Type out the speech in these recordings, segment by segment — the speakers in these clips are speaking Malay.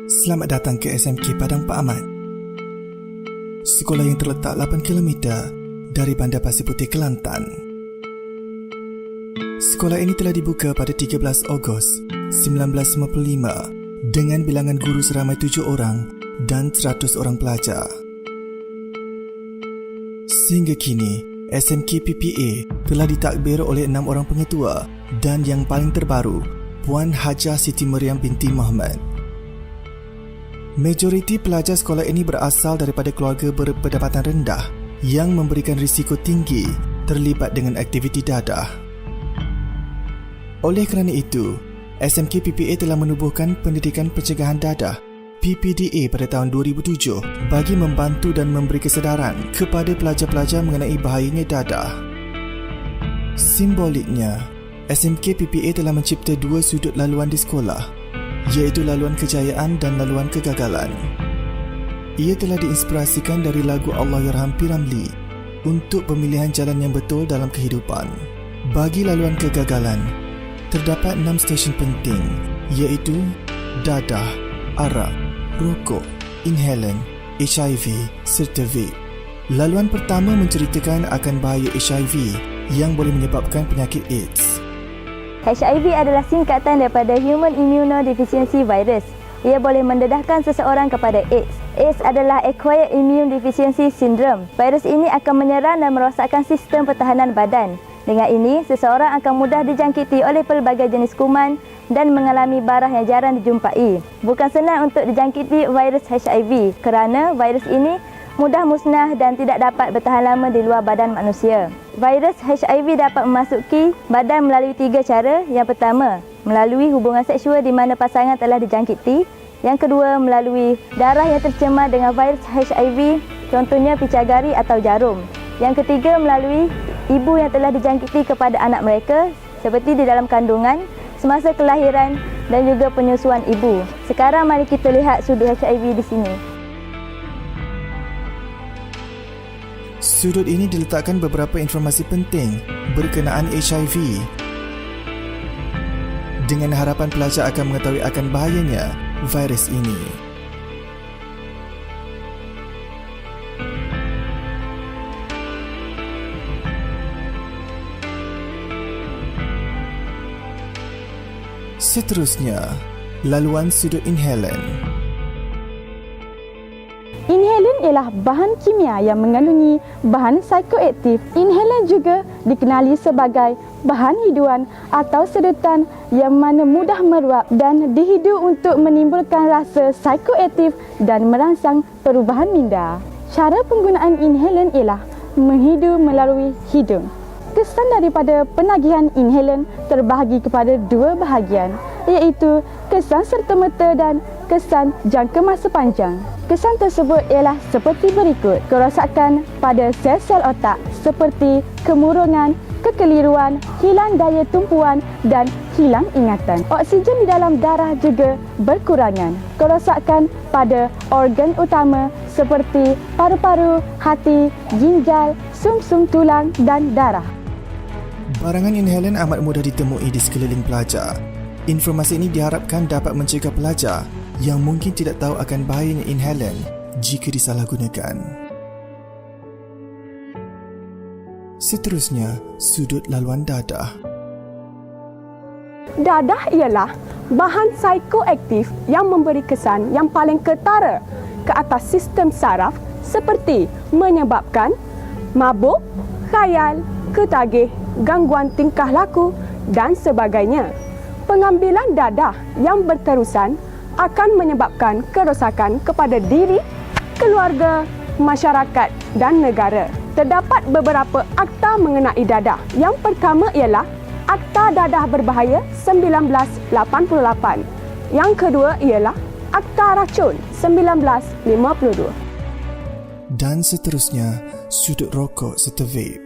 Selamat datang ke SMK Padang Pak Ahmad. Sekolah yang terletak 8 km dari Bandar Pasir Putih, Kelantan. Sekolah ini telah dibuka pada 13 Ogos 1955 dengan bilangan guru seramai 7 orang dan 100 orang pelajar. Sehingga kini, SMK PPA telah ditakbir oleh 6 orang pengetua dan yang paling terbaru, Puan Hajah Siti Mariam binti Muhammad. Majoriti pelajar sekolah ini berasal daripada keluarga berpendapatan rendah yang memberikan risiko tinggi terlibat dengan aktiviti dadah. Oleh kerana itu, SMK PPA telah menubuhkan Pendidikan Pencegahan Dadah PPDA pada tahun 2007 bagi membantu dan memberi kesedaran kepada pelajar-pelajar mengenai bahayanya dadah. Simboliknya, SMK PPA telah mencipta 2 sudut laluan di sekolah, iaitu laluan kejayaan dan laluan kegagalan. Ia telah diinspirasikan dari lagu Allahyarham P. Ramlee untuk pemilihan jalan yang betul dalam kehidupan. Bagi laluan kegagalan, terdapat 6 stesen penting, iaitu dadah, arak, rokok, inhalan, HIV serta vape. Laluan pertama menceritakan akan bahaya HIV yang boleh menyebabkan penyakit AIDS. HIV adalah singkatan daripada Human Immunodeficiency Virus. Ia boleh mendedahkan seseorang kepada AIDS. AIDS adalah Acquired Immune Deficiency Syndrome. Virus ini akan menyerang dan merosakkan sistem pertahanan badan. Dengan ini, seseorang akan mudah dijangkiti oleh pelbagai jenis kuman dan mengalami barah yang jarang dijumpai. Bukan senang untuk dijangkiti virus HIV kerana virus ini mudah musnah dan tidak dapat bertahan lama di luar badan manusia. Virus HIV dapat memasuki badan melalui 3 cara. Yang pertama, melalui hubungan seksual di mana pasangan telah dijangkiti. Yang kedua, melalui darah yang tercemar dengan virus HIV, contohnya picagari atau jarum. Yang ketiga, melalui ibu yang telah dijangkiti kepada anak mereka seperti di dalam kandungan, semasa kelahiran dan juga penyusuan ibu. Sekarang mari kita lihat sudut HIV di sini. Sudut ini diletakkan beberapa informasi penting berkenaan HIV dengan harapan pelajar akan mengetahui akan bahayanya virus ini. Seterusnya, laluan sudut inhalan. Inhalan ialah bahan kimia yang mengandungi bahan psikoaktif. Inhalan juga dikenali sebagai bahan hiduan atau sedotan yang mana mudah meruap dan dihidu untuk menimbulkan rasa psikoaktif dan merangsang perubahan minda. Cara penggunaan inhalan ialah menghidu melalui hidung. Kesan daripada penagihan inhalan terbahagi kepada 2 bahagian, iaitu kesan serta-merta dan kesan jangka masa panjang. Kesan tersebut ialah seperti berikut: kerosakan pada sel-sel otak seperti kemurungan, kekeliruan, hilang daya tumpuan dan hilang ingatan. Oksigen di dalam darah juga berkurangan. Kerosakan pada organ utama seperti paru-paru, hati, ginjal, sumsum tulang dan darah. Barangan inhalan amat mudah ditemui di sekeliling pelajar. Informasi ini diharapkan dapat mencegah pelajar yang mungkin tidak tahu akan bahayanya inhalan jika disalahgunakan. Seterusnya, sudut laluan dadah. Dadah ialah bahan psikoaktif yang memberi kesan yang paling ketara ke atas sistem saraf seperti menyebabkan mabuk, khayal, ketagih, gangguan tingkah laku dan sebagainya. Pengambilan dadah yang berterusan akan menyebabkan kerosakan kepada diri, keluarga, masyarakat dan negara. Terdapat beberapa akta mengenai dadah. Yang pertama ialah Akta Dadah Berbahaya 1988. Yang kedua ialah Akta Racun 1952. Dan seterusnya, sudut rokok serta vape.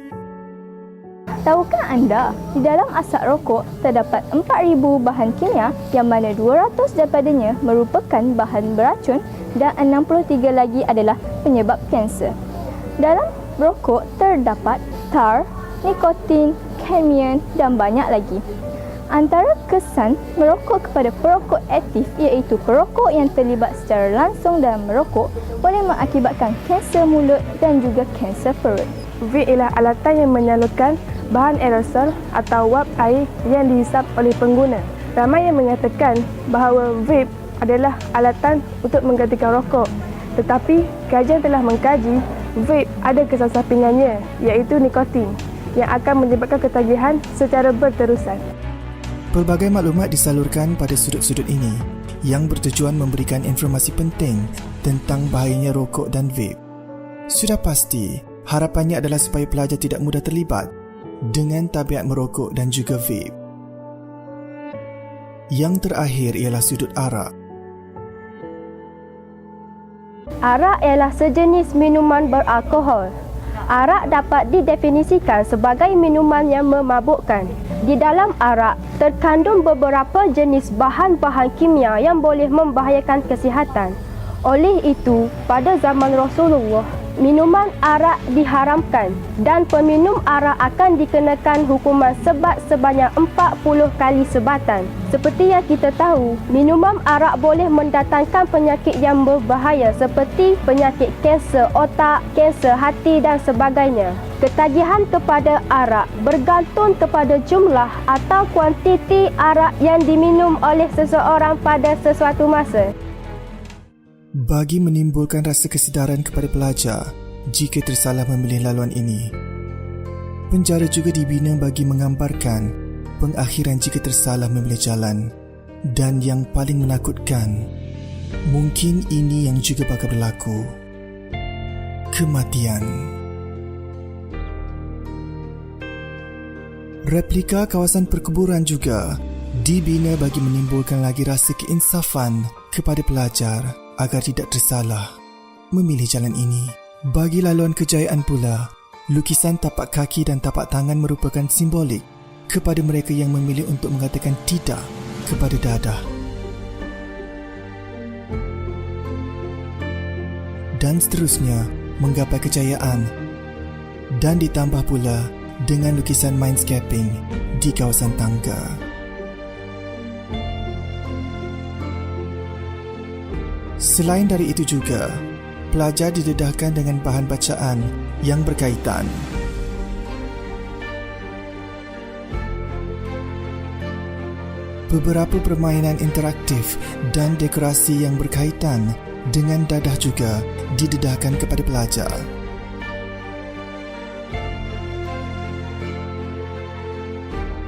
Tahukah anda, di dalam asap rokok terdapat 4,000 bahan kimia yang mana 200 daripadanya merupakan bahan beracun dan 63 lagi adalah penyebab kanser. Dalam rokok terdapat tar, nikotin, kadmium dan banyak lagi. Antara kesan merokok kepada perokok aktif iaitu perokok yang terlibat secara langsung dalam merokok boleh mengakibatkan kanser mulut dan juga kanser perut. Vape ialah alatan yang menyalurkan bahan aerosol atau wap air yang dihisap oleh pengguna. Ramai yang mengatakan bahawa vape adalah alatan untuk menggantikan rokok. Tetapi kajian telah mengkaji vape ada kesan sampingannya iaitu nikotin yang akan menyebabkan ketagihan secara berterusan. Pelbagai maklumat disalurkan pada sudut-sudut ini yang bertujuan memberikan informasi penting tentang bahayanya rokok dan vape. Sudah pasti, harapannya adalah supaya pelajar tidak mudah terlibat dengan tabiat merokok dan juga vape. Yang terakhir ialah sudut arak. Arak ialah sejenis minuman beralkohol. Arak dapat didefinisikan sebagai minuman yang memabukkan. Di dalam arak terkandung beberapa jenis bahan-bahan kimia yang boleh membahayakan kesihatan. Oleh itu, pada zaman Rasulullah, minuman arak diharamkan dan peminum arak akan dikenakan hukuman sebat sebanyak 40 kali sebatan. Seperti yang kita tahu, minuman arak boleh mendatangkan penyakit yang berbahaya seperti penyakit kanser otak, kanser hati dan sebagainya. Ketagihan kepada arak bergantung kepada jumlah atau kuantiti arak yang diminum oleh seseorang pada sesuatu masa. Bagi menimbulkan rasa kesedaran kepada pelajar jika tersalah memilih laluan ini, penjara juga dibina bagi menggambarkan pengakhiran jika tersalah memilih jalan. Dan yang paling menakutkan, mungkin ini yang juga bakal berlaku, kematian. Replika kawasan perkuburan juga dibina bagi menimbulkan lagi rasa keinsafan kepada pelajar agar tidak tersalah memilih jalan ini. Bagi laluan kejayaan pula, lukisan tapak kaki dan tapak tangan merupakan simbolik kepada mereka yang memilih untuk mengatakan tidak kepada dadah. Dan seterusnya menggapai kejayaan, dan ditambah pula dengan lukisan mindscaping di kawasan tangga. Selain dari itu juga, pelajar didedahkan dengan bahan bacaan yang berkaitan. Beberapa permainan interaktif dan dekorasi yang berkaitan dengan dadah juga didedahkan kepada pelajar.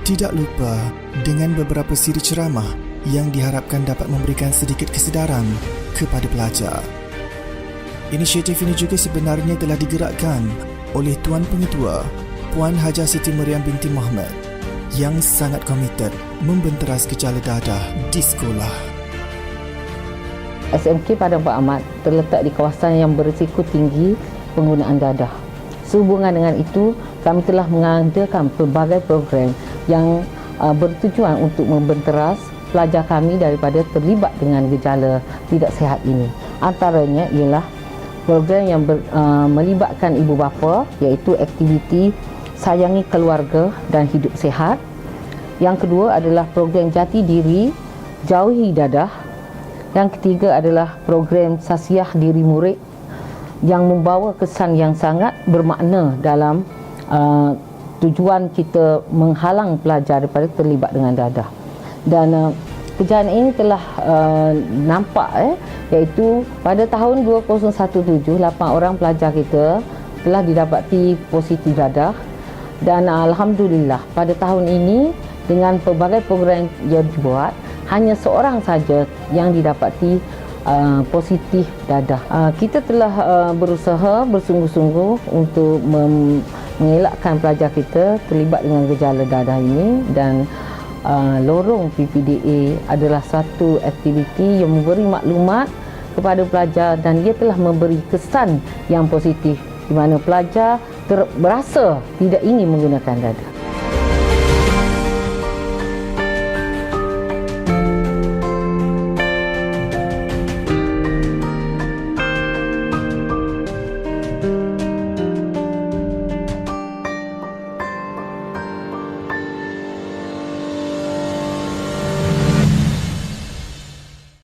Tidak lupa dengan beberapa siri ceramah yang diharapkan dapat memberikan sedikit kesedaran kepada pelajar. Inisiatif ini juga sebenarnya telah digerakkan oleh Tuan Pengetua, Puan Hajah Siti Mariam binti Muhammad yang sangat komited membenteras gejala dadah di sekolah. SMK Padang Pak Ahmad terletak di kawasan yang berisiko tinggi penggunaan dadah. Sehubungan dengan itu, kami telah mengadakan pelbagai program yang bertujuan untuk membenteras pelajar kami daripada terlibat dengan gejala tidak sihat ini. Antaranya ialah program yang melibatkan ibu bapa, iaitu aktiviti Sayangi Keluarga dan Hidup Sihat. Yang kedua adalah program Jati Diri, Jauhi Dadah. Yang ketiga adalah program Sasiah Diri Murid yang membawa kesan yang sangat bermakna dalam tujuan kita menghalang pelajar daripada terlibat dengan dadah. Dan kejayaan ini telah nampak iaitu pada tahun 2017 8 orang pelajar kita telah didapati positif dadah, dan alhamdulillah pada tahun ini dengan pelbagai program yang dibuat hanya seorang saja yang didapati positif dadah. Kita telah berusaha bersungguh-sungguh untuk mengelakkan pelajar kita terlibat dengan gejala dadah ini, dan lorong PPDA adalah satu aktiviti yang memberi maklumat kepada pelajar dan ia telah memberi kesan yang positif di mana pelajar berasa tidak ingin menggunakan dadah.